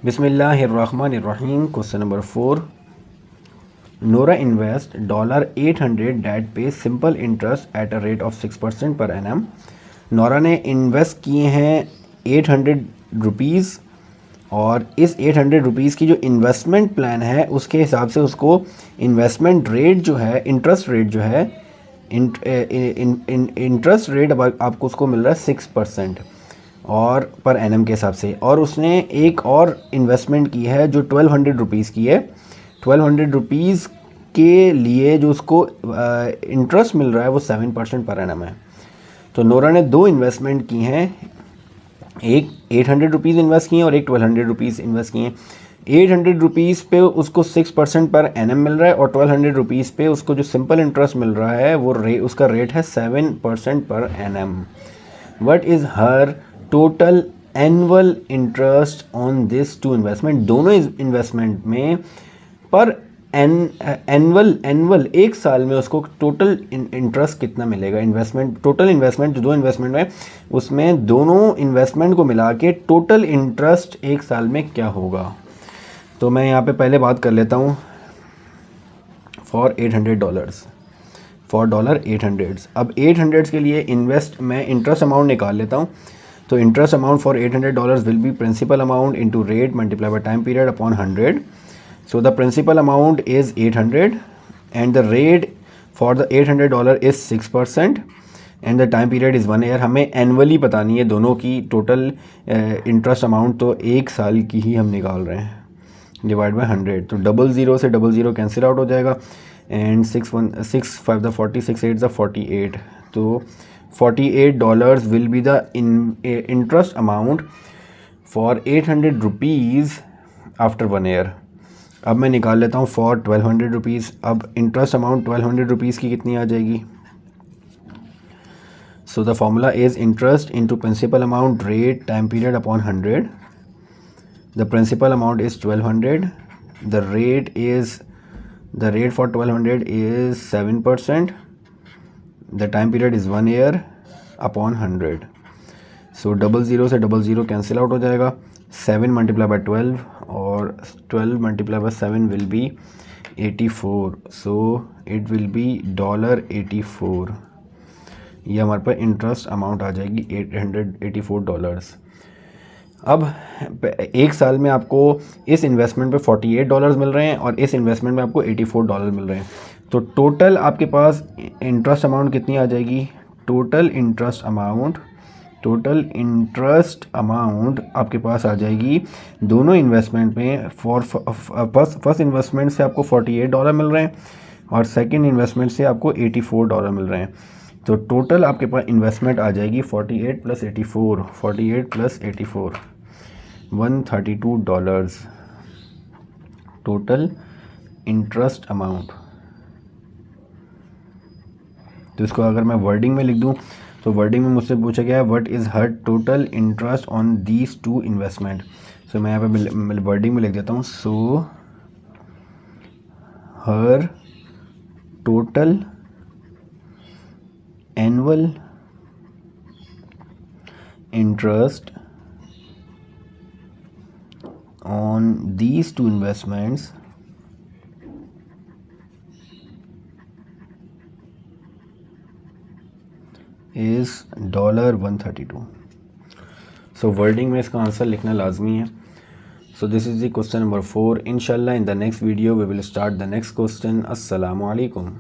बिस्मिल्लाहिर्रहमानिर्रहीम। Question number 4। Nora invest $800 that pays simple interest at a rate of 6% per annum। Nora ने invest किए हैं 800 rupees और इस 800 रुपीज़ की जो इन्वेस्टमेंट प्लान है उसके हिसाब से उसको इन्वेस्टमेंट रेट जो है, इंटरेस्ट रेट जो है, इंटरेस्ट रेट आपको उसको मिल रहा है 6% और पर एनम के हिसाब से। और उसने एक और इन्वेस्टमेंट की है जो 1200 रुपीज़ की है। 1200 रुपीज़ के लिए जो उसको इंटरेस्ट मिल रहा है वो 7% पर एनम है। तो नोरा ने दो इन्वेस्टमेंट की हैं, एक 800 रुपीज़ इन्वेस्ट किए और एक 1200 रुपीज़ इन्वेस्ट किए। 800 रुपीज़ पे उसको 6% पर एनम मिल रहा है और 1200 रुपीज़ पे उसको जो सिंपल इंटरेस्ट मिल रहा है वो उसका रेट है 7% per annum. What is her total annual interest on this two investment. दोनों इन्वेस्टमेंट में पर एनुअल एक साल में उसको टोटल इंटरेस्ट कितना मिलेगा। इन्वेस्टमेंट टोटल इन्वेस्टमेंट जो दो इन्वेस्टमेंट है उसमें दोनों इन्वेस्टमेंट को मिला के टोटल इंटरेस्ट एक साल में क्या होगा। तो मैं यहाँ पे पहले बात कर लेता हूँ फॉर $800 फॉर $800। अब 800 के लिए मैं इंटरेस्ट अमाउंट निकाल लेता हूँ। तो interest amount for $800 will be principal amount into rate multiply by time period upon 100। So the principal amount is 800 and the rate for the $800 is 6% and the time period is 1 year। हमें annually बतानी है दोनों की total interest amount. तो एक साल की ही हम निकाल रहे हैं डिवाइड बाय 100। तो 00 से 00 कैंसिल आउट हो जाएगा एंड 6 5 40 6 8 48। तो $48 will be the interest amount for 800 rupees after 1 year. अब मैं निकाल लेता हूँ फॉर 1200 रुपीज़। अब इंटरेस्ट अमाउंट 1200 रुपीज़ की कितनी आ जाएगी। So the formula is interest into principal amount rate time period upon 100। The principal amount is 1200। The rate for 1200 is 7%। The time period is 1 year upon 100। So 00 से 00 cancel out हो जाएगा। 7 multiply by 12 और 12 multiply by 7 will be 84। So it will be $84। ये हमारे पास interest amount आ जाएगी $884। अब एक साल में आपको इस इन्वेस्टमेंट पे $48 मिल रहे हैं और इस इन्वेस्टमेंट में आपको $84 मिल रहे हैं। तो टोटल आपके पास इंटरेस्ट अमाउंट कितनी आ जाएगी। टोटल इंटरेस्ट अमाउंट आपके पास आ जाएगी दोनों इन्वेस्टमेंट में। फर्स्ट इन्वेस्टमेंट से आपको $48 मिल रहे हैं और सेकंड इन्वेस्टमेंट से आपको $84 मिल रहे हैं। तो टोटल आपके पास इन्वेस्टमेंट आ जाएगी 48 + 84 $132 टोटल इंटरेस्ट अमाउंट। तो इसको अगर मैं वर्डिंग में लिख दूं तो वर्डिंग में मुझसे पूछा गया है what is her total interest on these two investment. So मैं यहाँ पे वर्डिंग में लिख देता हूँ। So her total annual interest on these two investments is $132। So wording में इसका आंसर लिखना लाजमी है। So this is the question number 4। इंशाल्लाह in the next video we will start the next question. अस्सलामु अलैकुम।